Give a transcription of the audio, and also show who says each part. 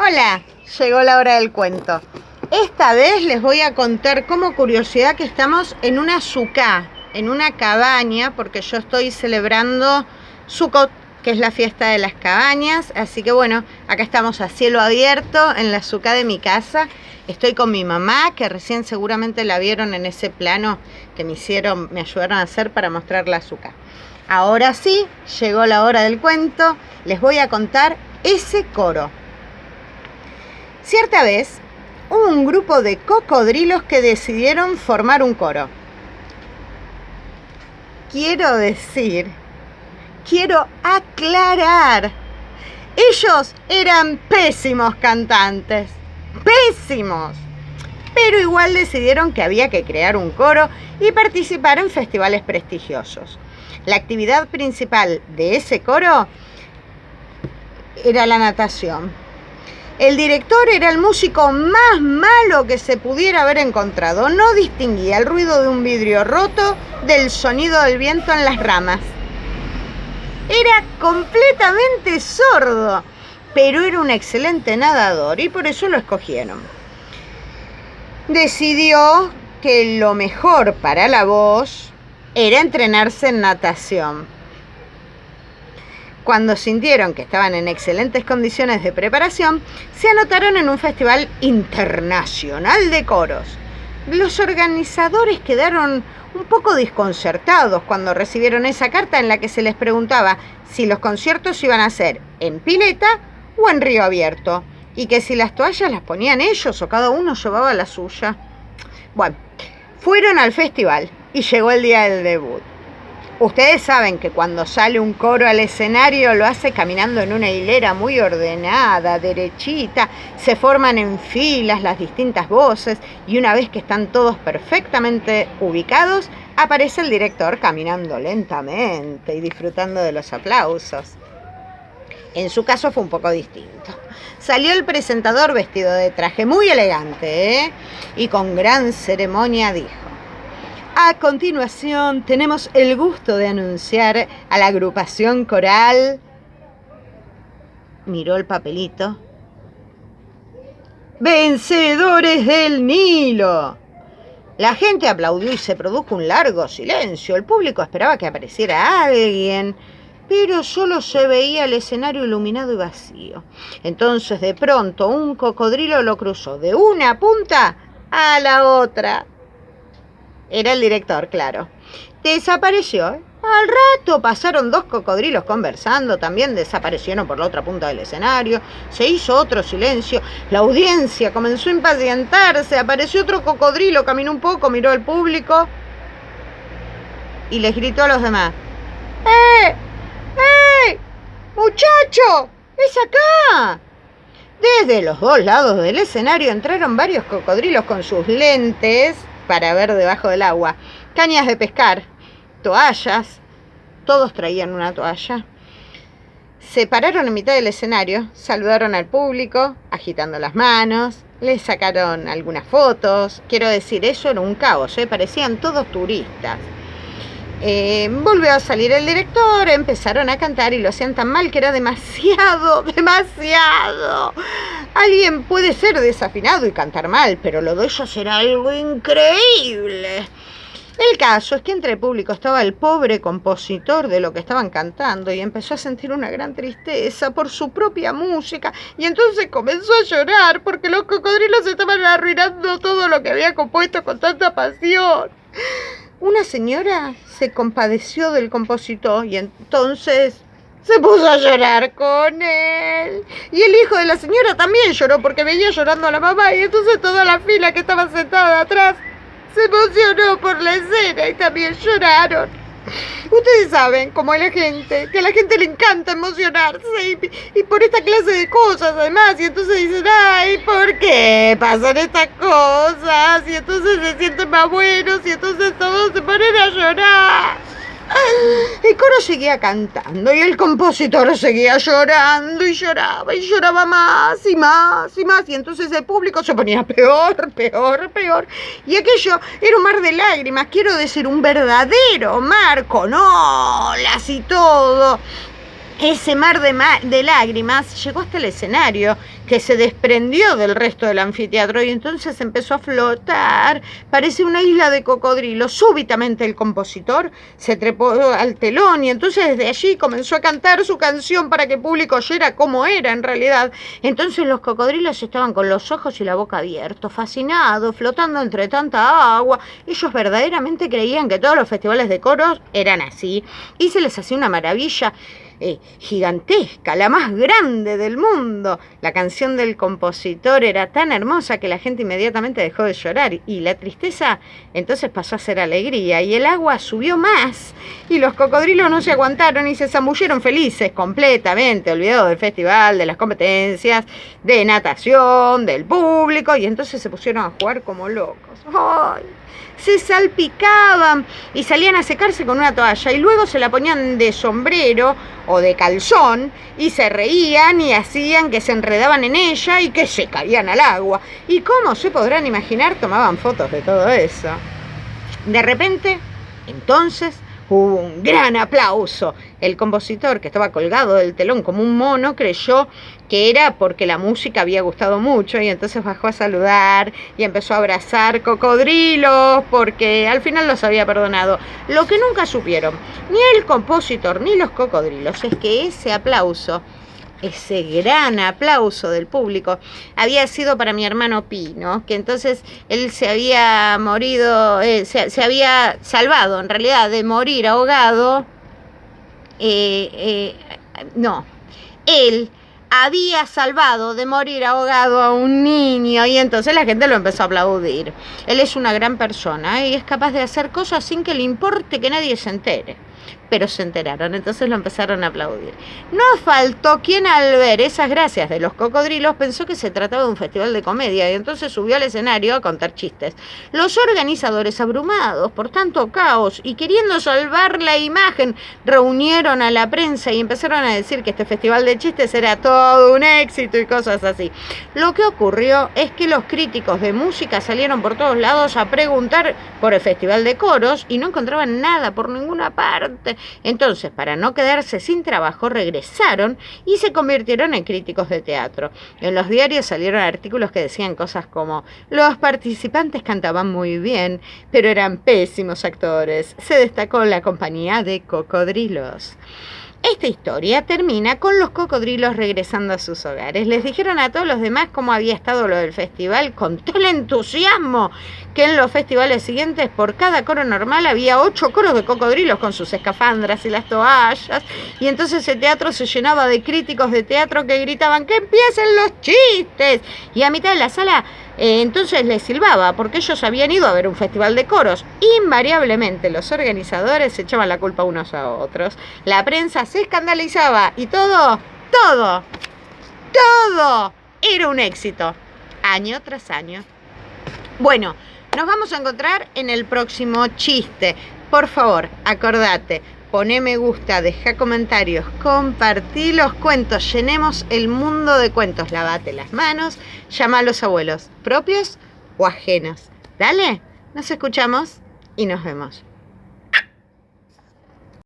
Speaker 1: Hola, llegó la hora del cuento. Esta vez les voy a contar como curiosidad que estamos en una sukkah, en una cabaña, porque yo estoy celebrando Sukkot, que es la fiesta de las cabañas. Así que bueno, acá estamos a cielo abierto en la sukkah de mi casa. Estoy con mi mamá, que recién seguramente la vieron en ese plano que me ayudaron a hacer para mostrar la sukkah. Ahora sí, llegó la hora del cuento. Les voy a contar ese coro. Cierta vez, hubo un grupo de cocodrilos que decidieron formar un coro. Quiero aclarar, ellos eran pésimos cantantes, pésimos, pero igual decidieron que había que crear un coro y participar en festivales prestigiosos. La actividad principal de ese coro era la natación. El director era el músico más malo que se pudiera haber encontrado. No distinguía el ruido de un vidrio roto del sonido del viento en las ramas. Era completamente sordo, pero era un excelente nadador y por eso lo escogieron. Decidió que lo mejor para la voz era entrenarse en natación. Cuando sintieron que estaban en excelentes condiciones de preparación, se anotaron en un festival internacional de coros. Los organizadores quedaron un poco desconcertados cuando recibieron esa carta en la que se les preguntaba si los conciertos iban a ser en pileta o en río abierto, y que si las toallas las ponían ellos o cada uno llevaba la suya. Bueno, fueron al festival y llegó el día del debut. Ustedes saben que cuando sale un coro al escenario lo hace caminando en una hilera muy ordenada, derechita, se forman en filas las distintas voces y una vez que están todos perfectamente ubicados, aparece el director caminando lentamente y disfrutando de los aplausos. En su caso fue un poco distinto. Salió el presentador vestido de traje muy elegante, y con gran ceremonia dijo: a continuación, tenemos el gusto de anunciar a la agrupación coral. Miró el papelito. ¡Vencedores del Nilo! La gente aplaudió y se produjo un largo silencio. El público esperaba que apareciera alguien, pero solo se veía el escenario iluminado y vacío. Entonces, de pronto, un cocodrilo lo cruzó de una punta a la otra. Era el director, claro. Desapareció. Al rato pasaron dos cocodrilos conversando, también desaparecieron por la otra punta del escenario. Se hizo otro silencio. La audiencia comenzó a impacientarse. Apareció otro cocodrilo, caminó un poco, miró al público y les gritó a los demás: ¡Eh! ¡Eh! ¡Muchacho! ¡Es acá! Desde los dos lados del escenario entraron varios cocodrilos con sus lentes para ver debajo del agua, cañas de pescar, toallas, todos traían una toalla. Se pararon en mitad del escenario, saludaron al público, agitando las manos, les sacaron algunas fotos. Quiero decir, eso era un caos, parecían todos turistas. Volvió a salir el director, empezaron a cantar y lo hacían tan mal que era demasiado. Alguien puede ser desafinado y cantar mal, pero lo de ellos era algo increíble. El caso es que entre el público estaba el pobre compositor de lo que estaban cantando y empezó a sentir una gran tristeza por su propia música y entonces comenzó a llorar porque los cocodrilos estaban arruinando todo lo que había compuesto con tanta pasión. Una señora se compadeció del compositor y entonces se puso a llorar con él. Y el hijo de la señora también lloró porque veía llorando a la mamá y entonces toda la fila que estaba sentada atrás se emocionó por la escena y también lloraron. Ustedes saben cómo es la gente, que a la gente le encanta emocionarse y por esta clase de cosas además, y entonces dicen: ay, ¿por qué pasan estas cosas? Y entonces se sienten más buenos y entonces todos se ponen a llorar. El coro seguía cantando y el compositor seguía llorando y lloraba más y más y más, y entonces el público se ponía peor y aquello era un mar de lágrimas, quiero decir, un verdadero mar con olas y todo. Ese mar de lágrimas llegó hasta el escenario, que se desprendió del resto del anfiteatro y entonces empezó a flotar. Parecía una isla de cocodrilos. Súbitamente el compositor se trepó al telón y entonces desde allí comenzó a cantar su canción para que el público oyera cómo era en realidad. Entonces los cocodrilos estaban con los ojos y la boca abiertos, fascinados, flotando entre tanta agua. Ellos verdaderamente creían que todos los festivales de coros eran así y se les hacía una maravilla gigantesca, la más grande del mundo. La canción del compositor era tan hermosa que la gente inmediatamente dejó de llorar y la tristeza entonces pasó a ser alegría y el agua subió más y los cocodrilos no se aguantaron y se zambulleron felices completamente, olvidados del festival, de las competencias, de natación, del público y entonces se pusieron a jugar como locos. ¡Ay! Se salpicaban y salían a secarse con una toalla y luego se la ponían de sombrero o de calzón y se reían y hacían que se enredaban en ella y que se caían al agua. Y como se podrán imaginar, tomaban fotos de todo eso. De repente, entonces, hubo un gran aplauso. El compositor, que estaba colgado del telón como un mono, creyó que era porque la música había gustado mucho y entonces bajó a saludar y empezó a abrazar cocodrilos porque al final los había perdonado. Lo que nunca supieron, ni el compositor ni los cocodrilos, es que ese aplauso, ese gran aplauso del público, había sido para mi hermano Pino, que entonces él se había morido, se había salvado en realidad de morir ahogado. No, él había salvado de morir ahogado a un niño y entonces la gente lo empezó a aplaudir. Él es una gran persona y es capaz de hacer cosas sin que le importe que nadie se entere. Pero se enteraron, entonces lo empezaron a aplaudir. No faltó quien al ver esas gracias de los cocodrilos pensó que se trataba de un festival de comedia y entonces subió al escenario a contar chistes. Los organizadores, abrumados por tanto caos y queriendo salvar la imagen, reunieron a la prensa y empezaron a decir que este festival de chistes era todo un éxito y cosas así. Lo que ocurrió es que los críticos de música salieron por todos lados a preguntar por el festival de coros y no encontraban nada por ninguna parte. Entonces, para no quedarse sin trabajo, regresaron y se convirtieron en críticos de teatro. En los diarios salieron artículos que decían cosas como: los participantes cantaban muy bien, pero eran pésimos actores. Se destacó la compañía de cocodrilos. Esta historia termina con los cocodrilos regresando a sus hogares. Les dijeron a todos los demás cómo había estado lo del festival con tal entusiasmo que en los festivales siguientes por cada coro normal había 8 coros de cocodrilos con sus escafandras y las toallas y entonces el teatro se llenaba de críticos de teatro que gritaban ¡que empiecen los chistes! Y a mitad de la sala entonces les silbaba porque ellos habían ido a ver un festival de coros. Invariablemente los organizadores se echaban la culpa unos a otros. La prensa se escandalizaba y todo era un éxito, año tras año. Bueno, nos vamos a encontrar en el próximo chiste. Por favor, acordate, poné me gusta, deja comentarios, compartí los cuentos, llenemos el mundo de cuentos, lavate las manos, llama a los abuelos, propios o ajenos. Dale, nos escuchamos y nos vemos.